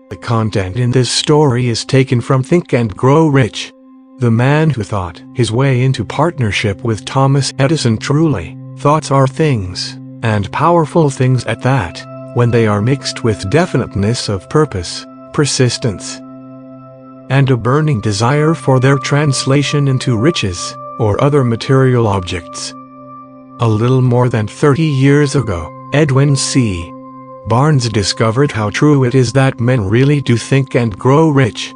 The content in this story is taken from Think and Grow Rich, the man who thought his way into partnership with Thomas Edison. Truly, thoughts are things, and powerful things at that, when they are mixed with definiteness of purpose, persistence, and a burning desire for their translation into riches, or other material objects. A little more than 30 years ago, Edwin C. Barnes discovered how true it is that men really do think and grow rich.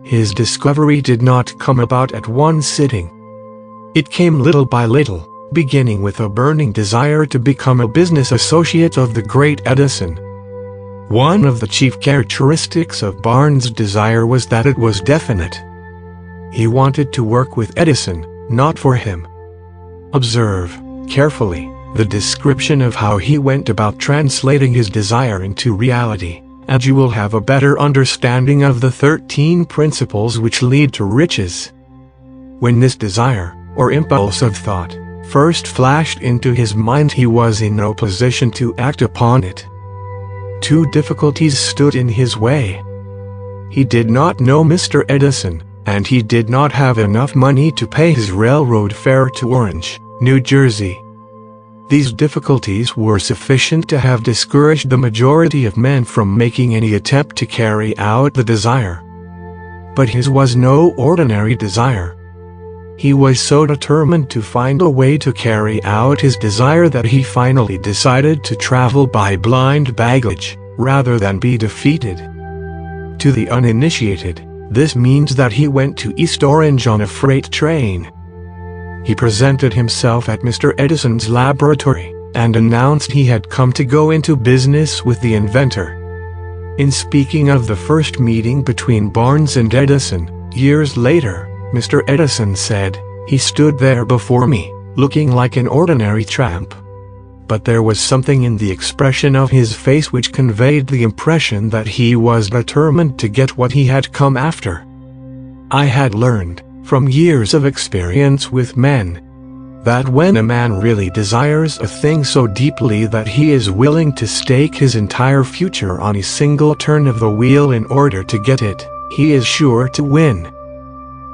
His discovery did not come about at one sitting. It came little by little, beginning with a burning desire to become a business associate of the great Edison. One of the chief characteristics of Barnes' desire was that it was definite. He wanted to work with Edison, not for him. Observe carefully the description of how he went about translating his desire into reality, and you will have a better understanding of the 13 principles which lead to riches. When this desire, or impulse of thought, first flashed into his mind, he was in no position to act upon it. Two difficulties stood in his way. He did not know Mr. Edison, and he did not have enough money to pay his railroad fare to Orange, New Jersey. These difficulties were sufficient to have discouraged the majority of men from making any attempt to carry out the desire. But his was no ordinary desire. He was so determined to find a way to carry out his desire that he finally decided to travel by blind baggage, rather than be defeated. To the uninitiated, this means that he went to East Orange on a freight train. He presented himself at Mr. Edison's laboratory, and announced he had come to go into business with the inventor. In speaking of the first meeting between Barnes and Edison, years later, Mr. Edison said, "He stood there before me, looking like an ordinary tramp. But there was something in the expression of his face which conveyed the impression that he was determined to get what he had come after." I had learned, from years of experience with men, that when a man really desires a thing so deeply that he is willing to stake his entire future on a single turn of the wheel in order to get it, he is sure to win.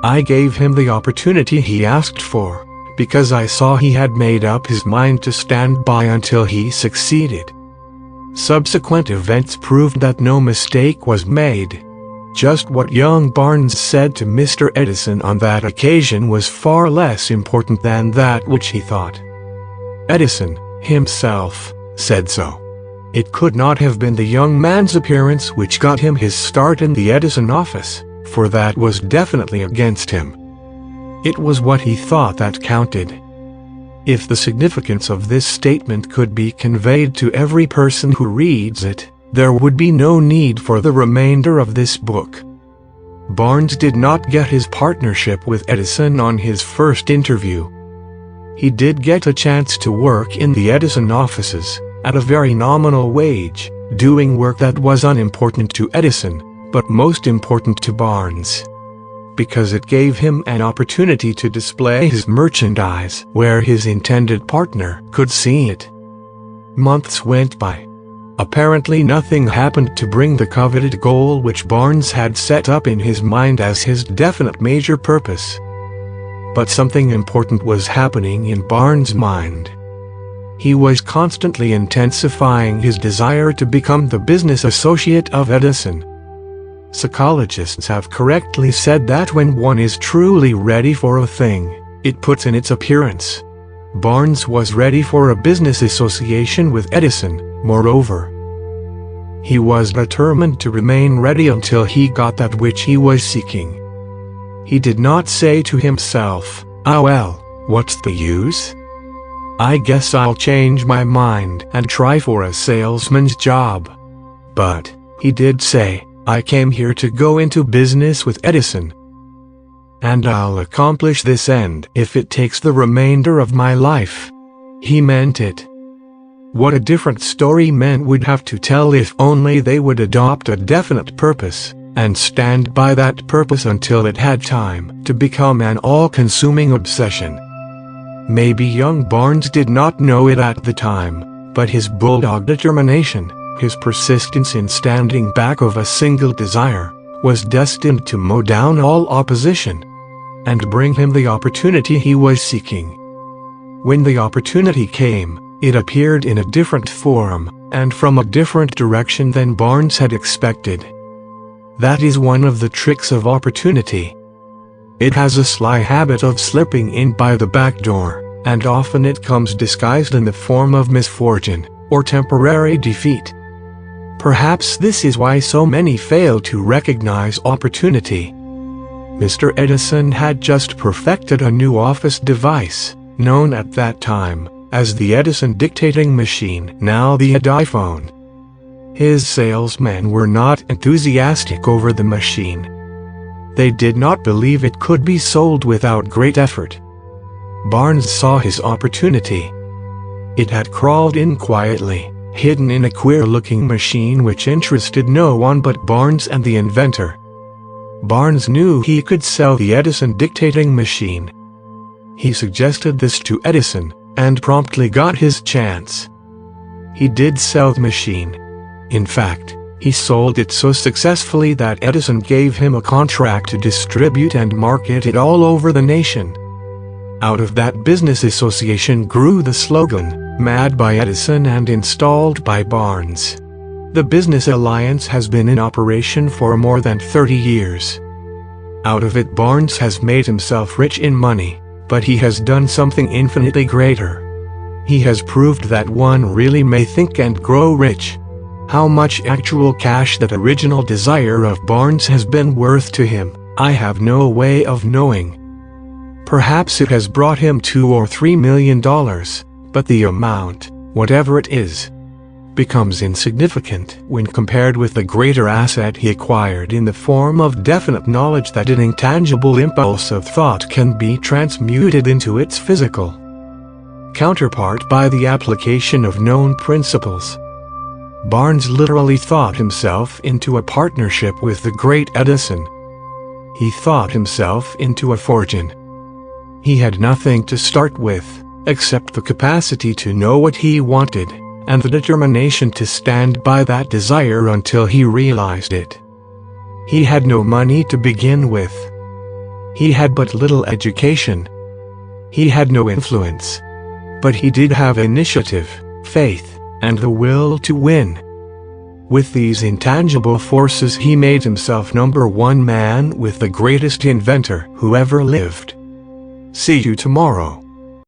I gave him the opportunity he asked for, because I saw he had made up his mind to stand by until he succeeded. Subsequent events proved that no mistake was made. Just what young Barnes said to Mr. Edison on that occasion was far less important than that which he thought. Edison, himself, said so. It could not have been the young man's appearance which got him his start in the Edison office, for that was definitely against him. It was what he thought that counted. If the significance of this statement could be conveyed to every person who reads it, there would be no need for the remainder of this book. Barnes did not get his partnership with Edison on his first interview. He did get a chance to work in the Edison offices, at a very nominal wage, doing work that was unimportant to Edison, but most important to Barnes, because it gave him an opportunity to display his merchandise where his intended partner could see it. Months went by. Apparently nothing happened to bring the coveted goal which Barnes had set up in his mind as his definite major purpose. But something important was happening in Barnes' mind. He was constantly intensifying his desire to become the business associate of Edison. Psychologists have correctly said that when one is truly ready for a thing, it puts in its appearance. Barnes was ready for a business association with Edison. Moreover, he was determined to remain ready until he got that which he was seeking. He did not say to himself, "Ah well, what's the use? I guess I'll change my mind and try for a salesman's job." But he did say, "I came here to go into business with Edison, and I'll accomplish this end if it takes the remainder of my life." He meant it. What a different story men would have to tell if only they would adopt a definite purpose, and stand by that purpose until it had time to become an all-consuming obsession. Maybe young Barnes did not know it at the time, but his bulldog determination, His persistence in standing back of a single desire was destined to mow down all opposition and bring him the opportunity he was seeking. When the opportunity came, it appeared in a different form and from a different direction than Barnes had expected. That is one of the tricks of opportunity. It has a sly habit of slipping in by the back door, and often it comes disguised in the form of misfortune or temporary defeat. Perhaps this is why so many fail to recognize opportunity. Mr. Edison had just perfected a new office device, known at that time as the Edison dictating machine, now the EDISON. His salesmen were not enthusiastic over the machine. They did not believe it could be sold without great effort. Barnes saw his opportunity. It had crawled in quietly, hidden in a queer-looking machine which interested no one but Barnes and the inventor. Barnes knew he could sell the Edison dictating machine. He suggested this to Edison, and promptly got his chance. He did sell the machine. In fact, he sold it so successfully that Edison gave him a contract to distribute and market it all over the nation. Out of that business association grew the slogan, "Mad by Edison and installed by Barnes." The business alliance has been in operation for more than 30 years. Out of it, Barnes has made himself rich in money, but he has done something infinitely greater. He has proved that one really may think and grow rich. How much actual cash that original desire of Barnes has been worth to him, I have no way of knowing. Perhaps it has brought him $2 or $3 million, but the amount, whatever it is, becomes insignificant when compared with the greater asset he acquired in the form of definite knowledge that an intangible impulse of thought can be transmuted into its physical counterpart by the application of known principles. Barnes literally thought himself into a partnership with the great Edison. He thought himself into a fortune. He had nothing to start with, except the capacity to know what he wanted, and the determination to stand by that desire until he realized it. He had no money to begin with. He had but little education. He had no influence. But he did have initiative, faith, and the will to win. With these intangible forces, he made himself #1 man with the greatest inventor who ever lived. See you tomorrow.